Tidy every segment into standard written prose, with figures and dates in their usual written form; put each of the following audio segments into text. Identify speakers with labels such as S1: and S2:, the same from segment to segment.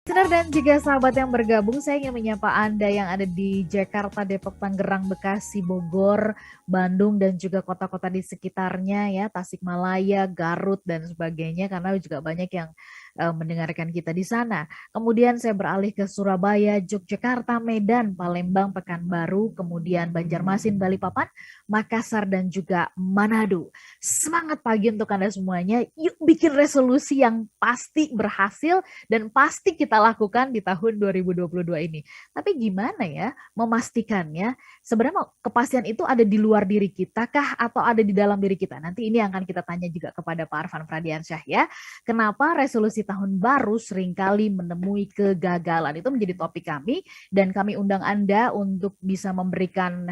S1: Listener dan juga sahabat yang bergabung, saya ingin menyapa Anda yang ada di Jakarta, Depok, Tangerang, Bekasi, Bogor, Bandung, dan juga kota-kota di sekitarnya ya, Tasikmalaya, Garut, dan sebagainya, karena juga banyak yang mendengarkan kita di sana. Kemudian saya beralih ke Surabaya, Yogyakarta, Medan, Palembang, Pekanbaru, kemudian Banjarmasin, Balikpapan, Makassar, dan juga Manado. Semangat pagi untuk Anda semuanya, yuk bikin resolusi yang pasti berhasil dan pasti kita lakukan di tahun 2022 ini. Tapi gimana ya memastikannya? Sebenarnya kepastian itu ada di luar diri kita kah atau ada di dalam diri kita? Nanti ini akan kita tanya juga kepada Pak Arfan Pradiansyah ya. Kenapa resolusi tahun baru seringkali menemui kegagalan? Itu menjadi topik kami dan kami undang Anda untuk bisa memberikan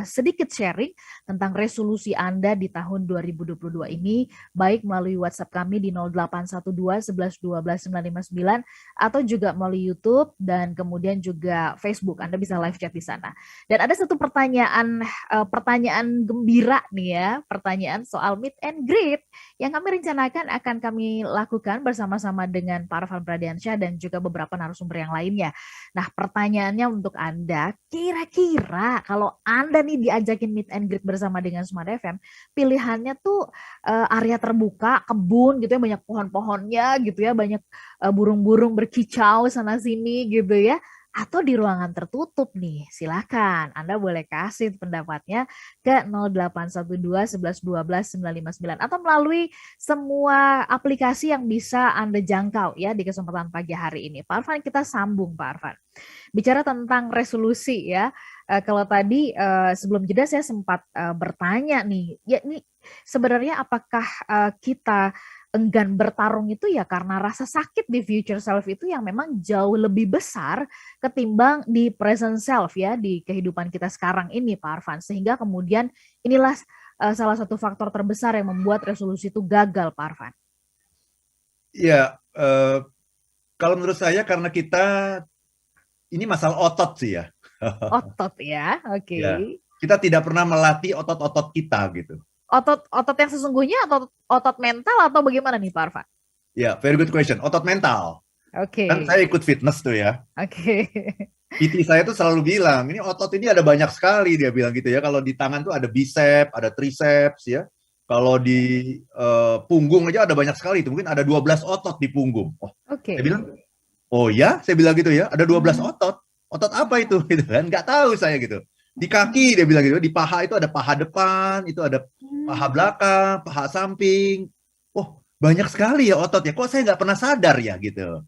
S1: sedikit sharing tentang resolusi Anda di tahun 2022 ini, baik melalui WhatsApp kami di 0812 11 12 959 atau juga melalui YouTube dan kemudian juga Facebook. Anda bisa live chat di sana. Dan ada satu pertanyaan gembira nih ya, pertanyaan soal meet and greet yang kami rencanakan akan kami lakukan bersama-sama dengan Pak Arfan Pradiansyah dan juga beberapa narasumber yang lainnya. Nah, pertanyaannya untuk Anda, kira-kira kalau Anda nih diajakin meet and greet bersama dengan Smart FM, pilihannya tuh area terbuka, kebun gitu ya, banyak pohon-pohonnya gitu ya, banyak burung-burung berkicau sana sini gitu ya, atau di ruangan tertutup nih. Silakan Anda boleh kasih pendapatnya ke 0812 11 12 959 atau melalui semua aplikasi yang bisa Anda jangkau ya di kesempatan pagi hari ini. Pak Arfan, kita sambung Pak Arfan. Bicara tentang resolusi ya, kalau tadi sebelum jeda saya sempat bertanya nih, ya ini sebenarnya apakah kita enggan bertarung itu ya karena rasa sakit di future self itu yang memang jauh lebih besar ketimbang di present self ya di kehidupan kita sekarang ini Pak Arfan, sehingga kemudian inilah salah satu faktor terbesar yang membuat resolusi itu gagal Pak Arfan.
S2: Ya, kalau menurut saya karena kita ini masalah otot sih ya.
S1: Otot ya, oke.
S2: Ya, kita tidak pernah melatih otot-otot kita gitu.
S1: Otot yang sesungguhnya atau otot mental atau bagaimana nih Pak Arfan?
S2: Ya, very good question. Otot mental.
S1: Oke.
S2: Kan saya ikut fitness tuh ya.
S1: Oke.
S2: PT saya tuh selalu bilang, ini otot ini ada banyak sekali, dia bilang gitu ya. Kalau di tangan tuh ada bicep, ada triceps ya. Kalau di punggung aja ada banyak sekali itu. Mungkin ada 12 otot di punggung. Oh,
S1: Oke.
S2: saya bilang, oh ya, saya bilang gitu ya, ada 12 otot. Otot apa itu? Gitu kan? Nggak tahu saya gitu. Di kaki dia bilang gitu, di paha itu ada paha depan, itu ada paha belakang, paha samping. Oh, banyak sekali ya otot ya. Kok saya nggak pernah sadar ya gitu.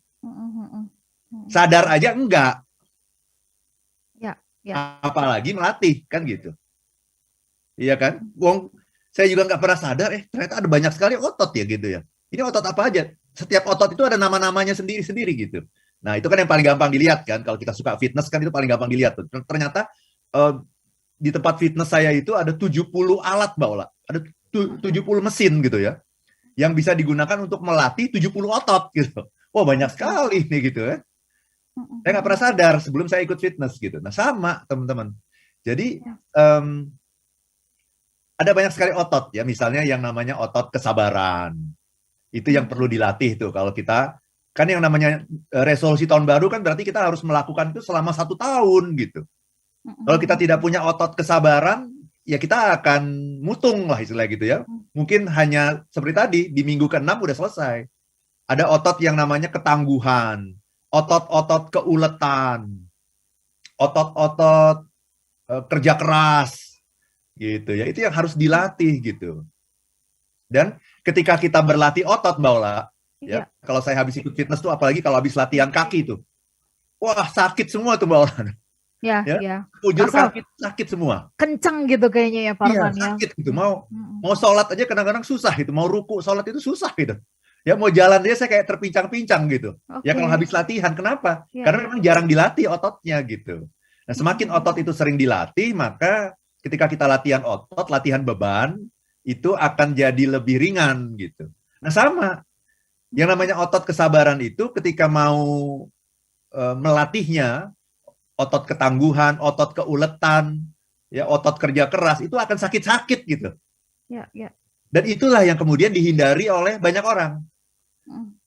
S2: Sadar aja enggak.
S1: Ya, ya.
S2: Apalagi melatih kan gitu. Iya kan? Wong, saya juga nggak pernah sadar, ternyata ada banyak sekali otot ya gitu ya. Ini otot apa aja? Setiap otot itu ada nama-namanya sendiri-sendiri gitu. Nah, itu kan yang paling gampang dilihat kan. Kalau kita suka fitness kan itu paling gampang dilihat tuh. Ternyata di tempat fitness saya itu ada 70 alat, Mbak Ola. Ada 70 mesin gitu ya. Yang bisa digunakan untuk melatih 70 otot gitu. Wah, banyak sekali nih gitu ya. Saya nggak pernah sadar sebelum saya ikut fitness gitu. Nah, sama teman-teman. Jadi ada banyak sekali otot ya, misalnya yang namanya otot kesabaran. Itu yang perlu dilatih tuh kalau kita, kan yang namanya resolusi tahun baru kan berarti kita harus melakukan itu selama 1 tahun gitu. Kalau kita tidak punya otot kesabaran, ya kita akan mutung lah istilahnya gitu ya. Mungkin hanya seperti tadi, di minggu ke-6 udah selesai. Ada otot yang namanya ketangguhan, otot-otot keuletan, otot-otot kerja keras, gitu ya. Itu yang harus dilatih gitu. Dan ketika kita berlatih otot, Mbak Ola, ya, kalau saya habis ikut fitness tuh, apalagi kalau habis latihan kaki tuh, wah sakit semua tuh Mbak Ola.
S1: Ya.
S2: Ujur kaki sakit semua.
S1: Kenceng gitu kayaknya ya Pak Arfan ya.
S2: Sakit gitu. Mau sholat aja kadang-kadang susah itu. Mau ruku sholat itu susah gitu. Ya mau jalan dia saya kayak terpincang-pincang gitu. Ya kalau habis latihan, kenapa? Karena memang jarang dilatih ototnya gitu. Nah, semakin otot itu sering dilatih, maka ketika kita latihan otot, latihan beban, itu akan jadi lebih ringan gitu. Nah, sama. Yang namanya otot kesabaran itu ketika mau melatihnya, otot ketangguhan, otot keuletan, ya otot kerja keras, itu akan sakit-sakit gitu.
S1: Ya.
S2: Dan itulah yang kemudian dihindari oleh banyak orang.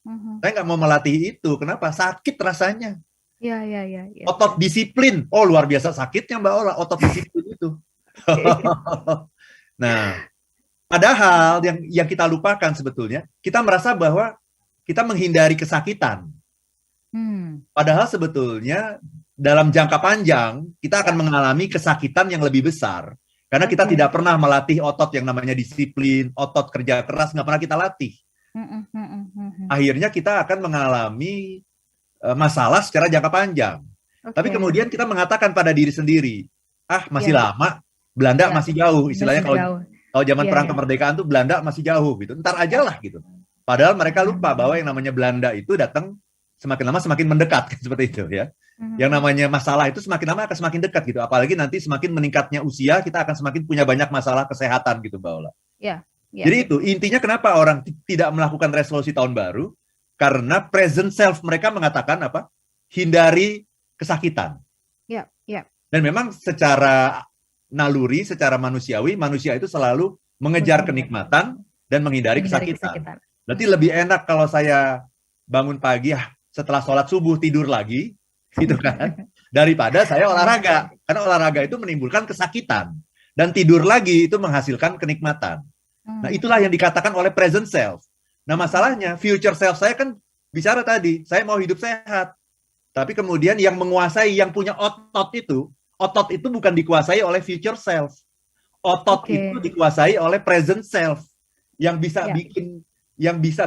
S1: Mhm.
S2: Saya nggak mau melatih itu. Kenapa? Sakit rasanya.
S1: Iya iya iya iya iya.
S2: Otot disiplin. Oh, luar biasa sakitnya Mbak Ola, otot disiplin itu.
S1: Oke.
S2: Nah, padahal yang kita lupakan sebetulnya, kita merasa bahwa kita menghindari kesakitan.
S1: Hmm,
S2: Padahal sebetulnya dalam jangka panjang kita akan
S1: ya,
S2: mengalami kesakitan yang lebih besar. Karena kita
S1: oke.
S2: tidak pernah melatih otot yang namanya disiplin, otot kerja keras, nggak pernah kita latih.
S1: Mhm mhm mhm.
S2: Akhirnya kita akan mengalami masalah secara jangka panjang. Tapi
S1: Oke.
S2: kemudian kita mengatakan pada diri sendiri, ah masih
S1: Ya
S2: lama, Belanda
S1: ya,
S2: masih jauh. Istilahnya
S1: masih
S2: kalau
S1: jauh.
S2: kalau zaman
S1: Iya
S2: perang
S1: ya.
S2: kemerdekaan tuh Belanda masih jauh gitu. Ntar aja
S1: Ya.
S2: lah gitu. Padahal mereka lupa bahwa yang namanya Belanda itu datang semakin lama semakin mendekat seperti itu ya. Yang
S1: Mhm.
S2: namanya masalah itu semakin lama akan semakin dekat gitu. Apalagi nanti semakin meningkatnya usia, kita akan semakin punya banyak masalah kesehatan gitu, Mbak Ola.
S1: Ya ya.
S2: Jadi itu intinya kenapa orang tidak melakukan resolusi tahun baru, karena present self mereka mengatakan apa? Hindari kesakitan.
S1: Ya ya.
S2: Dan memang secara naluri, secara manusiawi, manusia itu selalu mengejar
S1: Menghindari
S2: kenikmatan dan menghindari
S1: menghindari
S2: kesakitan.
S1: kesakitan.
S2: Berarti
S1: Mhm.
S2: lebih enak kalau saya bangun pagi setelah sholat subuh tidur lagi, gitu kan, daripada saya olahraga. Karena olahraga itu menimbulkan kesakitan. Dan tidur lagi itu menghasilkan kenikmatan. Nah,
S1: Hmm.
S2: itulah yang dikatakan oleh present self. Nah, masalahnya future self saya kan bicara tadi, saya mau hidup sehat. Tapi kemudian yang menguasai, yang punya otot itu bukan dikuasai oleh future self. Otot itu
S1: Oke.
S2: dikuasai oleh present self. Yang bisa
S1: Ya.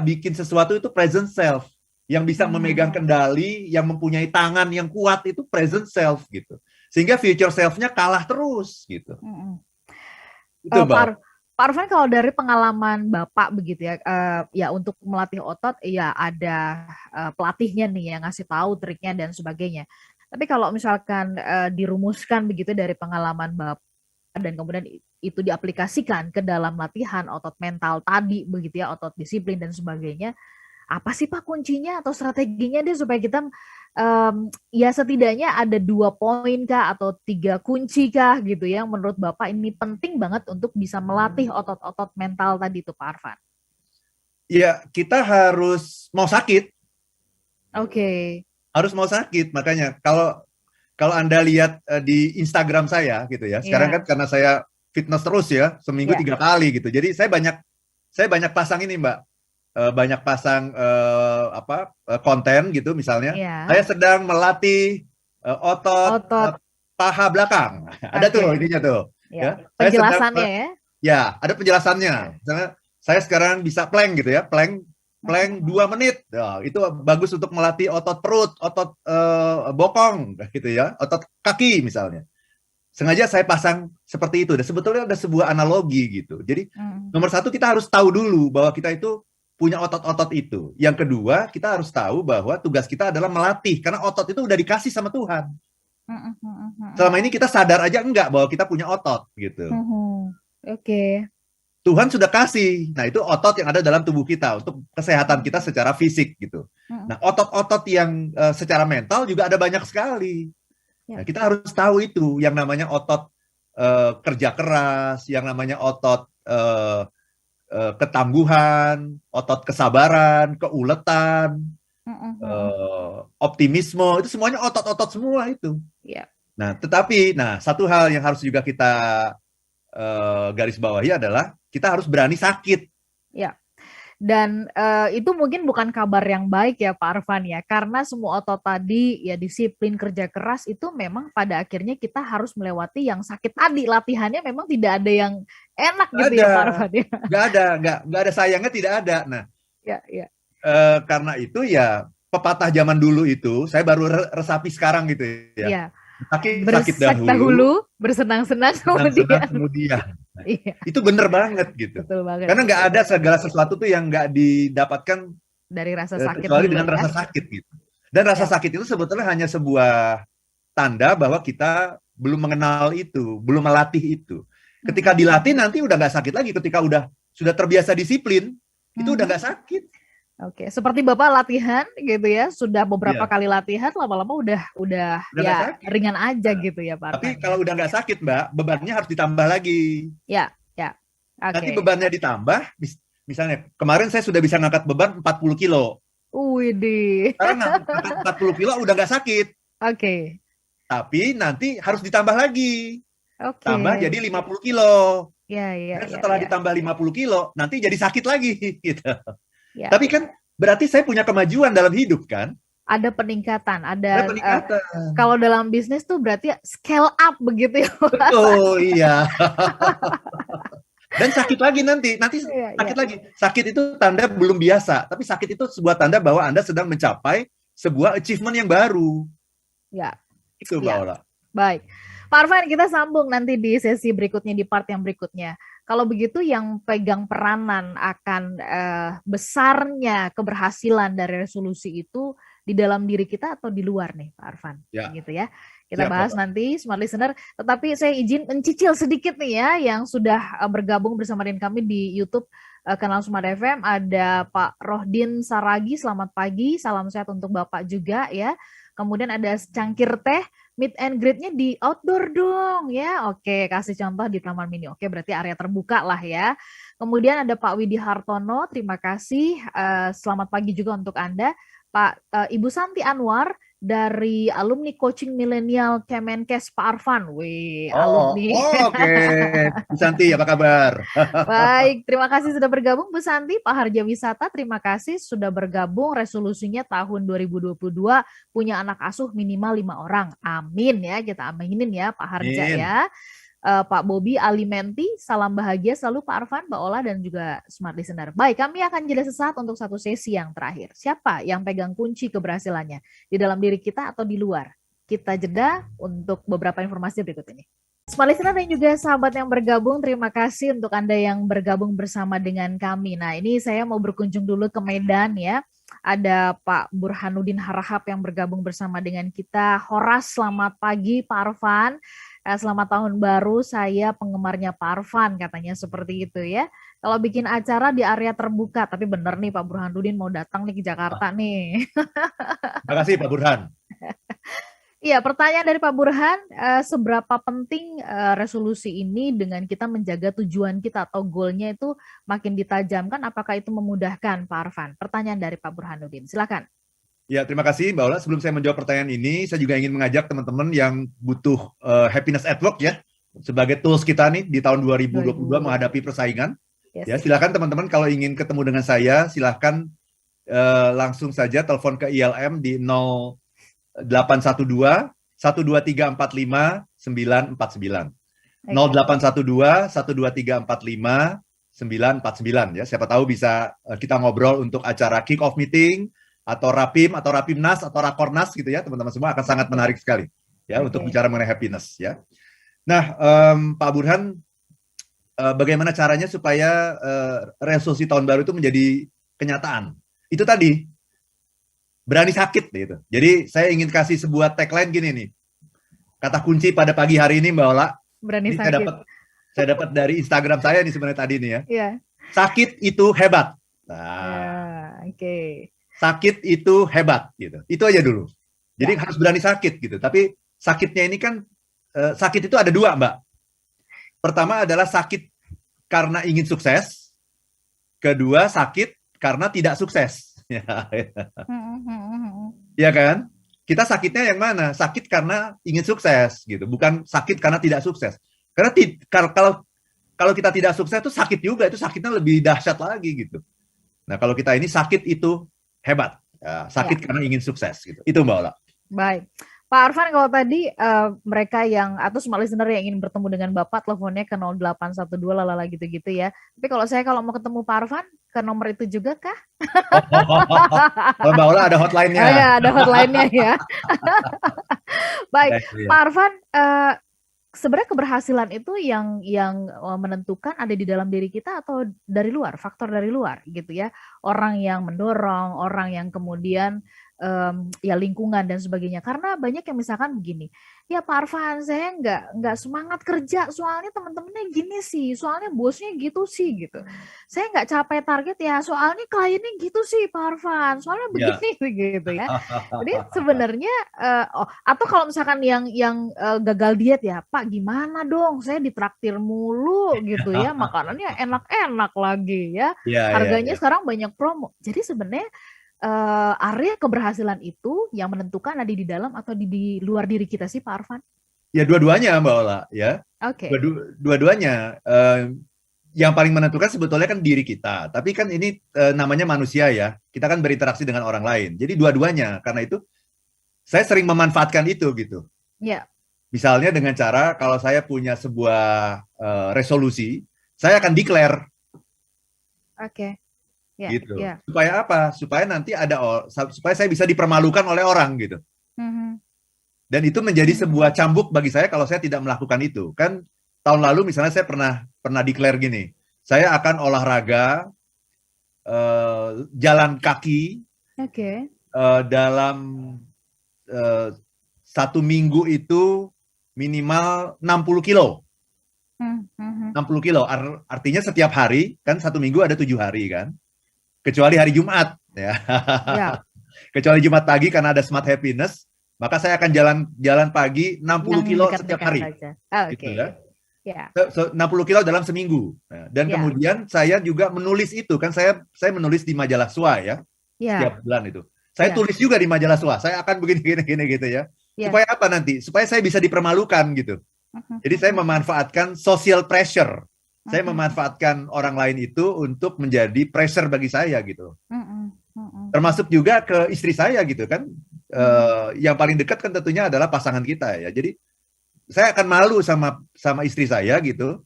S2: bikin sesuatu itu present self. Yang bisa memegang
S1: Mhm.
S2: kendali, yang mempunyai tangan yang kuat itu present self gitu. Sehingga future self-nya kalah terus gitu.
S1: Mhm.
S2: Itu,
S1: Pak
S2: Mbak.
S1: Pak Arfan, kalau dari pengalaman Bapak begitu ya, ya untuk melatih otot, ya ada pelatihnya nih yang ngasih tahu triknya dan sebagainya. Tapi kalau misalkan dirumuskan begitu dari pengalaman Bapak dan kemudian itu diaplikasikan ke dalam latihan otot mental tadi begitu ya, otot disiplin dan sebagainya, apa sih Pak kuncinya atau strateginya deh supaya kita ya setidaknya ada 2 poin kah atau 3 kunci kah gitu ya menurut Bapak ini penting banget untuk bisa melatih otot-otot mental tadi tuh Pak Arfan.
S2: Ya, kita harus mau sakit,
S1: Oke.
S2: harus mau sakit. Makanya kalau kalau Anda lihat di Instagram saya gitu ya. Sekarang kan
S1: Ya,
S2: karena saya fitness terus ya, seminggu
S1: ya,
S2: 3 kali gitu. Jadi saya banyak pasang ini, Mbak. Banyak pasang konten gitu misalnya.
S1: ya.
S2: Saya sedang melatih otot
S1: Otot.
S2: paha belakang. Ada tuh
S1: Oke.
S2: ininya tuh,
S1: Ya.
S2: ya. Saya sedang
S1: Penjelasannya ya.
S2: ya, ada
S1: Ya.
S2: penjelasannya. Misalnya saya sekarang bisa plank gitu ya, plank plank 2 menit. Ya, itu bagus untuk melatih otot perut, otot bokong gitu ya, otot kaki misalnya. Sengaja saya pasang seperti itu. Dan sebetulnya ada sebuah analogi gitu. Jadi
S1: Hmm.
S2: nomor satu kita harus tahu dulu bahwa kita itu punya otot-otot itu. Yang kedua kita harus tahu bahwa tugas kita adalah melatih karena otot itu udah dikasih sama Tuhan.
S1: Hmm, hmm, hmm,
S2: Selama ini kita sadar aja enggak bahwa kita punya otot gitu.
S1: hmm. Oke.
S2: Tuhan sudah kasih. Nah, itu otot yang ada dalam tubuh kita untuk kesehatan kita secara fisik gitu.
S1: Hmm.
S2: Nah, otot-otot yang secara mental juga ada banyak sekali.
S1: Ya.
S2: Nah, kita harus tahu itu yang namanya otot kerja keras, yang namanya otot ketangguhan, otot kesabaran, keuletan,
S1: Hmm, hmm.
S2: optimisme, itu semuanya otot-otot semua itu.
S1: Ya.
S2: Nah, tetapi satu hal yang harus juga kita garis bawahi adalah kita harus berani sakit.
S1: Ya. Dan itu mungkin bukan kabar yang baik ya Pak Arfan ya, karena semua otot tadi ya disiplin kerja keras itu memang pada akhirnya kita harus melewati yang sakit tadi, latihannya memang tidak ada yang enak
S2: Nggak
S1: gitu
S2: ada,
S1: ya Pak Arfan ya.
S2: nggak ada sayangnya, tidak ada. Nah,
S1: Ya, ya.
S2: karena itu ya pepatah zaman dulu itu saya baru resapi sekarang gitu ya.
S1: Ya,
S2: Sakit sakit
S1: bersak
S2: dahulu,
S1: dahulu, bersenang-senang
S2: senang-senang
S1: kemudian.
S2: kemudian. Nah,
S1: Iya,
S2: itu bener banget gitu.
S1: betul banget
S2: Karena
S1: sih.
S2: nggak ada segala sesuatu tuh yang nggak didapatkan
S1: Dari rasa sakit
S2: kecuali
S1: dulu
S2: dengan
S1: ya.
S2: rasa sakit gitu. Dan rasa
S1: Ya.
S2: sakit itu sebetulnya hanya sebuah tanda bahwa kita belum mengenal itu, belum melatih itu. Ketika dilatih nanti udah nggak sakit lagi. Ketika sudah terbiasa disiplin, itu udah nggak sakit.
S1: Oke, seperti Bapak latihan gitu ya, sudah beberapa
S2: Iya,
S1: kali latihan, lama-lama udah
S2: udah nggak
S1: ya
S2: sakit.
S1: ringan aja
S2: Nah,
S1: gitu ya Pak
S2: tapi
S1: Arfan ya.
S2: kalau udah nggak sakit, Mbak, bebannya harus ditambah lagi.
S1: Ya, ya.
S2: Nanti
S1: Oke.
S2: bebannya ditambah, misalnya kemarin saya sudah bisa ngangkat beban 40 kilo.
S1: Widih.
S2: Sekarang angkat 40 kilo udah nggak sakit.
S1: Oke.
S2: Tapi nanti harus ditambah lagi.
S1: Oke.
S2: Tambah jadi 50 kilo.
S1: Ya, ya,
S2: Dan
S1: ya,
S2: setelah
S1: ya.
S2: ditambah 50 kilo, nanti jadi sakit lagi. Gitu.
S1: Ya.
S2: Tapi kan berarti saya punya kemajuan dalam hidup kan?
S1: Ada peningkatan,
S2: Ada
S1: ada
S2: peningkatan.
S1: kalau dalam bisnis tuh berarti scale up begitu ya.
S2: Betul, iya. Dan sakit lagi nanti
S1: Iya, iya.
S2: sakit lagi. Sakit itu tanda belum biasa, tapi sakit itu sebuah tanda bahwa Anda sedang mencapai sebuah achievement yang baru.
S1: Ya.
S2: Itu Mbak
S1: Ya.
S2: Ola.
S1: Baik. Pak Arfan, kita sambung nanti di sesi berikutnya, di part yang berikutnya. Kalau begitu yang pegang peranan akan besarnya keberhasilan dari resolusi itu di dalam diri kita atau di luar nih, Pak Arfan?
S2: Ya.
S1: Gitu ya. Kita
S2: Siap,
S1: bahas
S2: Bapak.
S1: nanti, Smart Listener. Tetapi saya izin mencicil sedikit nih ya, yang sudah bergabung bersama dengan kami di YouTube kanal Smart FM. Ada Pak Rohdin Saragi, selamat pagi, salam sehat untuk Bapak juga ya. Kemudian ada cangkir teh, meet and greet-nya di outdoor dong ya. Oke, kasih contoh di Taman Mini. Oke, berarti area terbuka lah ya. Kemudian ada Pak Widi Hartono, terima kasih. Selamat pagi juga untuk Anda. Ibu Santi Anwar dari alumni coaching milenial Kemenkes Pak Arfan. Wih, alumni.
S2: Oke. Bu Santi, apa kabar?
S1: Baik, terima kasih sudah bergabung Bu Santi. Pak Harja Wisata, terima kasih sudah bergabung. Resolusinya tahun 2022 punya anak asuh minimal 5 orang. Amin ya, kita aminin ya Pak Harja
S2: Amin.
S1: ya. Pak Bobi Alimenti, salam bahagia selalu Pak Arfan, Mbak Ola dan juga Smart Listener. Baik, kami akan jeda sesaat untuk satu sesi yang terakhir. Siapa yang pegang kunci keberhasilannya? Di dalam diri kita atau di luar? Kita jeda untuk beberapa informasi berikut ini. Smart Listener dan juga sahabat yang bergabung, terima kasih untuk Anda yang bergabung bersama dengan kami. Nah, ini saya mau berkunjung dulu ke Medan ya. Ada Pak Burhanuddin Harahap yang bergabung bersama dengan kita. Horas, selamat pagi Pak Arfan. Selamat tahun baru, saya penggemarnya Pak Arfan, katanya seperti itu ya. Kalau bikin acara di area terbuka, tapi bener nih Pak Burhanuddin mau datang nih ke Jakarta nih.
S2: Terima kasih Pak Burhan.
S1: Iya, pertanyaan dari Pak Burhan, seberapa penting resolusi ini dengan kita menjaga tujuan kita atau goalnya itu makin ditajamkan, apakah itu memudahkan Pak Arfan? Pertanyaan dari Pak Burhanuddin, silakan.
S2: Ya, terima kasih Mbak Ola. Sebelum saya menjawab pertanyaan ini, saya juga ingin mengajak teman-teman yang butuh happiness at work ya, sebagai tools kita nih di tahun 2022 menghadapi persaingan. Yes. Ya, silakan teman-teman kalau ingin ketemu dengan saya, silakan langsung saja telepon ke ILM di 0812 12345 949. 0812 12345 949 ya. Siapa tahu bisa kita ngobrol untuk acara kick off meeting atau Rapim atau Rapimnas atau Rakornas gitu ya, teman-teman semua akan sangat menarik sekali ya untuk bicara mengenai happiness ya. Nah, Pak Burhan, bagaimana caranya supaya resolusi tahun baru itu menjadi kenyataan? Itu tadi, berani sakit gitu. Jadi saya ingin kasih sebuah tagline gini nih. Kata kunci pada pagi hari ini Mbak Ola.
S1: Berani ini sakit.
S2: Saya dapat dari Instagram saya nih sebenarnya tadi nih ya.
S1: Yeah.
S2: Sakit itu hebat.
S1: Nah, oke.
S2: Sakit itu hebat gitu. Itu aja dulu. Jadi harus berani sakit gitu. Tapi sakitnya ini kan sakit itu ada dua, Mbak. Pertama adalah sakit karena ingin sukses. Kedua, sakit karena tidak sukses. Ya kan? Kita sakitnya yang mana? Sakit karena ingin sukses gitu, bukan sakit karena tidak sukses. Karena kalau kita tidak sukses itu sakit juga, itu sakitnya lebih dahsyat lagi gitu. Nah, kalau kita ini sakit itu hebat. Ya, sakit karena ingin sukses gitu. Itu Mbak Ola.
S1: Baik. Pak Arfan, kalau tadi mereka yang atau smart listener yang ingin bertemu dengan Bapak, teleponnya ke 0812 lalala gitu-gitu ya. Tapi kalau mau ketemu Pak Arfan, ke nomor itu juga kah?
S2: Kalau Mbak Ola ada hotline-nya.
S1: Oh ya, ada hotline-nya ya. Baik, Pak Arfan, sebenarnya keberhasilan itu yang menentukan ada di dalam diri kita atau dari luar, faktor dari luar gitu ya. Orang yang mendorong, orang yang kemudian ya lingkungan dan sebagainya. Karena banyak yang misalkan begini, ya Pak Arfan, saya nggak semangat kerja, soalnya teman-temannya gini sih, soalnya bosnya gitu sih gitu. Saya nggak capai target ya, soalnya kliennya gitu sih Pak Arfan, soalnya begini gitu ya. Jadi sebenarnya atau kalau misalkan yang gagal diet ya, Pak gimana dong, saya ditraktir mulu gitu ya, makanannya enak-enak lagi ya, harganya sekarang banyak promo. Jadi sebenarnya area keberhasilan itu yang menentukan ada di dalam atau di luar diri kita sih, Pak Arfan?
S2: Ya dua-duanya Mbak Ola ya.
S1: Oke.
S2: Dua-duanya. Yang paling menentukan sebetulnya kan diri kita. Tapi kan ini namanya manusia ya. Kita kan berinteraksi dengan orang lain. Jadi dua-duanya. Karena itu saya sering memanfaatkan itu gitu.
S1: Ya.
S2: Misalnya dengan cara kalau saya punya sebuah resolusi, saya akan declare.
S1: Oke. Ya,
S2: Gitu.
S1: ya.
S2: Supaya apa? Supaya nanti supaya saya bisa dipermalukan oleh orang gitu. Dan itu menjadi sebuah cambuk bagi saya kalau saya tidak melakukan itu. Kan tahun lalu misalnya saya pernah declare gini, saya akan olahraga jalan kaki dalam 1 minggu itu minimal 60 kilo. 60 kilo, artinya setiap hari, kan 1 minggu ada 7 hari kan, kecuali hari Jumat ya. Kecuali Jumat pagi karena ada Smart Happiness, maka saya akan jalan pagi 60 kilo setiap hari. Gitu, kan? 60 kilo dalam seminggu. Dan kemudian saya juga menulis itu, kan saya menulis di majalah SWA ya, setiap bulan itu. Saya tulis juga di majalah SWA, saya akan begini gitu ya. Supaya apa nanti? Supaya saya bisa dipermalukan gitu. Jadi saya memanfaatkan social pressure. Saya memanfaatkan orang lain itu untuk menjadi pressure bagi saya gitu. Termasuk juga ke istri saya gitu kan. Yang paling dekat kan tentunya adalah pasangan kita ya. Jadi saya akan malu sama istri saya gitu.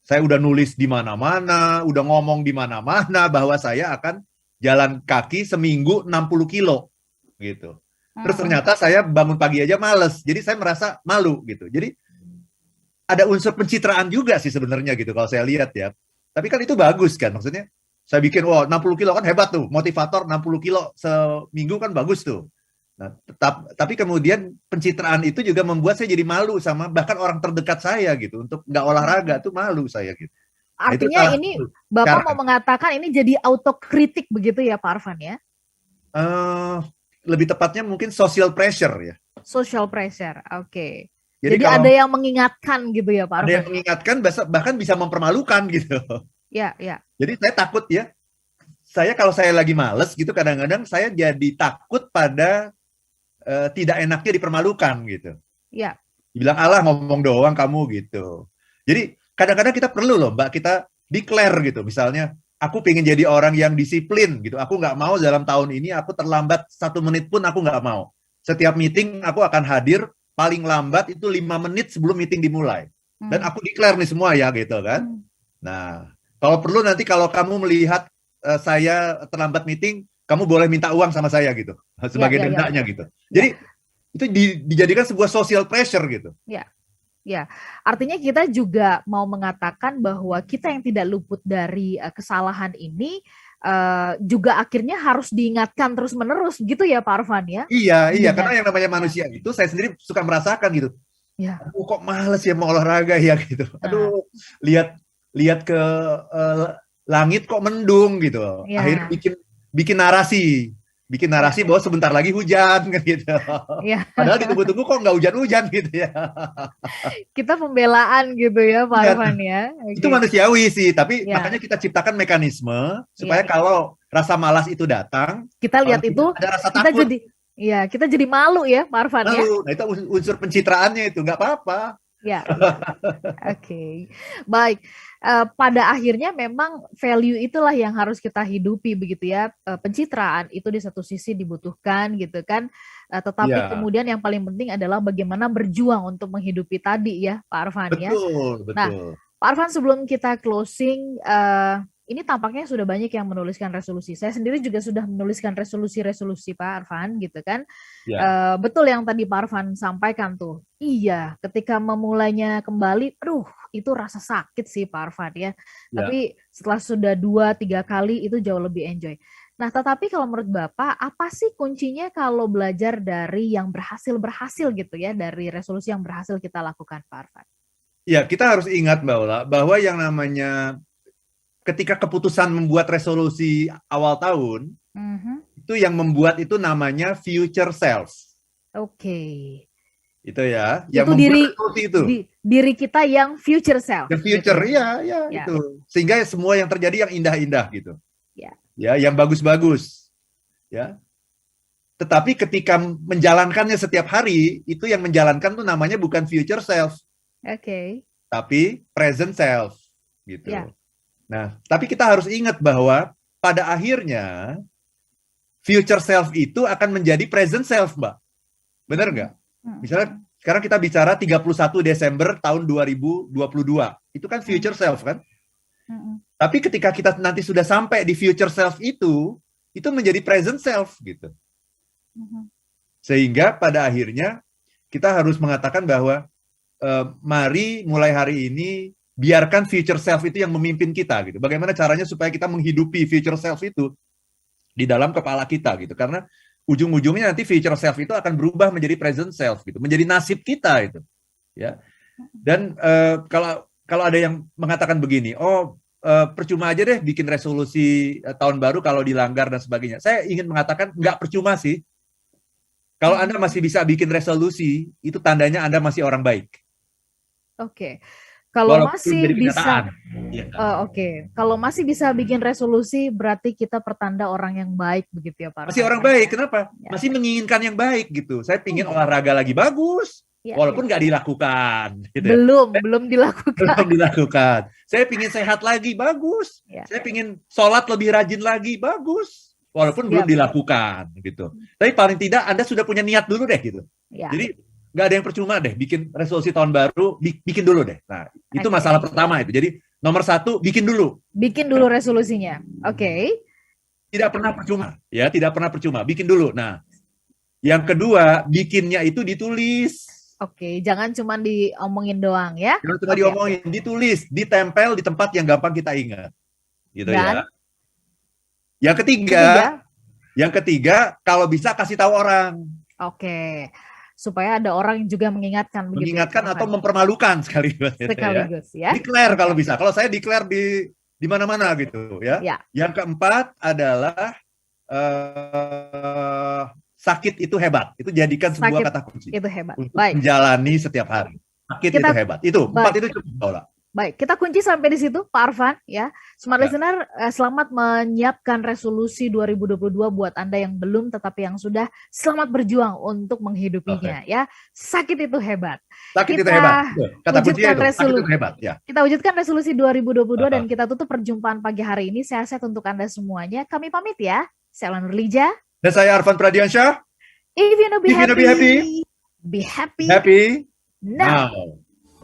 S2: Saya udah nulis di mana-mana, udah ngomong di mana-mana bahwa saya akan jalan kaki seminggu 60 kilo gitu. Terus ternyata saya bangun pagi aja males. Jadi saya merasa malu gitu. Jadi ada unsur pencitraan juga sih sebenarnya gitu kalau saya lihat ya. Tapi kan itu bagus kan, maksudnya saya bikin 60 kilo kan hebat tuh, motivator 60 kilo seminggu kan bagus tuh. Nah, tapi kemudian pencitraan itu juga membuat saya jadi malu sama bahkan orang terdekat saya gitu, untuk nggak olahraga tuh malu saya gitu.
S1: Artinya ini Bapak mau mengatakan ini jadi autokritik begitu ya Pak Arfan ya?
S2: Lebih tepatnya mungkin social pressure ya.
S1: Social pressure, oke. Jadi ada yang mengingatkan gitu ya Pak Arfan?
S2: Ada yang mengingatkan, bahkan bisa mempermalukan gitu.
S1: Ya.
S2: Jadi saya takut ya. Kalau saya lagi males gitu, kadang-kadang saya jadi takut pada tidak enaknya dipermalukan gitu.
S1: Ya.
S2: Dibilang alah ngomong doang kamu gitu. Jadi kadang-kadang kita perlu loh Mbak, kita declare gitu. Misalnya aku pengen jadi orang yang disiplin gitu. Aku nggak mau dalam tahun ini aku terlambat 1 menit pun aku nggak mau. Setiap meeting aku akan hadir paling lambat itu 5 menit sebelum meeting dimulai. Dan aku declare nih semua ya gitu kan. Nah, kalau perlu nanti kalau kamu melihat saya terlambat meeting, kamu boleh minta uang sama saya gitu. Sebagai dendanya gitu. Jadi itu dijadikan sebuah social pressure gitu.
S1: Ya, artinya kita juga mau mengatakan bahwa kita yang tidak luput dari kesalahan ini juga akhirnya harus diingatkan terus-menerus gitu ya Pak Arfan ya?
S2: Iya, karena yang namanya manusia itu saya sendiri suka merasakan gitu. Aduh, kok males ya mau olahraga ya gitu. Aduh, lihat ke langit kok mendung gitu. Akhirnya bikin narasi bahwa sebentar lagi hujan kan gitu. Padahal ditunggu-tunggu kok nggak hujan-hujan gitu ya.
S1: Kita pembelaan gitu ya Pak Arfan ya.
S2: Itu manusiawi sih, tapi makanya kita ciptakan mekanisme supaya kalau rasa malas itu datang,
S1: kita lihat itu,
S2: ada rasa takut.
S1: Kita jadi malu ya Pak Arfan ya.
S2: Nah itu unsur pencitraannya itu, nggak apa-apa.
S1: Ya. Oke. Baik. Pada akhirnya memang value itulah yang harus kita hidupi begitu ya. Pencitraan itu di satu sisi dibutuhkan gitu kan. Tetapi kemudian yang paling penting adalah bagaimana berjuang untuk menghidupi tadi ya Pak Arfan ya.
S2: Betul.
S1: Nah, Pak Arfan sebelum kita closing, ini tampaknya sudah banyak yang menuliskan resolusi. Saya sendiri juga sudah menuliskan resolusi-resolusi Pak Arfan gitu kan. Betul yang tadi Pak Arfan sampaikan tuh. Iya, ketika memulainya kembali, itu rasa sakit sih Pak Arfan ya. Tapi setelah sudah 2-3 kali itu jauh lebih enjoy. Nah, tetapi kalau menurut Bapak, apa sih kuncinya kalau belajar dari yang berhasil gitu ya, dari resolusi yang berhasil kita lakukan Pak Arfan?
S2: Ya, kita harus ingat Mbak Ola, bahwa yang namanya ketika keputusan membuat resolusi awal tahun, itu yang membuat itu namanya future self.
S1: Oke.
S2: Itu ya,
S1: yang membuat resolusi itu. Diri kita yang future self.
S2: The future, gitu. Ya. Itu. Sehingga semua yang terjadi yang indah-indah gitu. Ya, yang bagus-bagus. ya. Tetapi ketika menjalankannya setiap hari, itu yang menjalankan tuh namanya bukan future self,
S1: Oke.
S2: tapi present self, gitu.
S1: Ya.
S2: Nah, tapi kita harus ingat bahwa pada akhirnya future self itu akan menjadi present self, Mbak. Benar nggak? Misalnya sekarang kita bicara 31 Desember tahun 2022. Itu kan future self kan? Tapi ketika kita nanti sudah sampai di future self itu menjadi present self gitu. Sehingga pada akhirnya kita harus mengatakan bahwa mari mulai hari ini biarkan future self itu yang memimpin kita gitu. Bagaimana caranya supaya kita menghidupi future self itu di dalam kepala kita gitu. Karena ujung-ujungnya nanti future self itu akan berubah menjadi present self gitu, menjadi nasib kita itu. Ya. Dan kalau ada yang mengatakan begini, percuma aja deh bikin resolusi tahun baru kalau dilanggar dan sebagainya. Saya ingin mengatakan nggak percuma sih. Kalau Anda masih bisa bikin resolusi, itu tandanya Anda masih orang baik.
S1: Oke. Kalau
S2: Walaupun
S1: masih
S2: jadi
S1: bisa,
S2: kenyataan. Ya.
S1: oke. Kalau masih bisa bikin resolusi, berarti kita pertanda orang yang baik begitu ya, Pak?
S2: Masih orang baik, kenapa?
S1: Ya.
S2: Masih menginginkan yang baik gitu. Saya pingin olahraga lagi bagus, walaupun nggak dilakukan. Gitu
S1: belum dilakukan.
S2: Belum dilakukan. Saya pingin sehat lagi, bagus. Saya pingin sholat lebih rajin lagi, bagus. Walaupun belum dilakukan gitu. Tapi paling tidak Anda sudah punya niat dulu deh gitu. Jadi nggak ada yang percuma deh bikin resolusi tahun baru, bikin dulu deh. Nah, itu masalah pertama itu. Jadi nomor 1, bikin dulu.
S1: Bikin dulu resolusinya. Oke.
S2: Tidak pernah percuma, ya, tidak pernah percuma. Bikin dulu. Nah, yang kedua, bikinnya itu ditulis.
S1: Oke, jangan cuma diomongin doang ya.
S2: Jangan cuma diomongin, ditulis, ditempel di tempat yang gampang kita ingat. Gitu ya. Yang ketiga, kalau bisa kasih tahu orang.
S1: Oke. Supaya ada orang yang juga mengingatkan.
S2: Mengingatkan atau mempermalukan sekaligus. Ya. Declare kalau bisa. Kalau saya declare di mana-mana gitu ya. Yang keempat adalah sakit itu hebat. Itu jadikan sebuah kata kunci.
S1: Itu hebat.
S2: Untuk menjalani setiap hari. Sakit itu hebat. Itu 4 itu cukup.
S1: Baik, kita kunci sampai di situ, Pak Arfan ya. Smart Listener, selamat menyiapkan resolusi 2022 buat Anda yang belum tetapi yang sudah, selamat berjuang untuk menghidupinya ya. Sakit itu hebat.
S2: Sakit itu hebat. Kata kuncinya itu, sakit itu hebat ya.
S1: Kita wujudkan resolusi 2022 dan kita tutup perjumpaan pagi hari ini. Sehat-sehat untuk Anda semuanya. Kami pamit ya. Saya Ella Nurlija.
S2: Dan saya Arfan Pradiansyah.
S1: If you know be happy,
S2: be happy
S1: be happy
S2: now.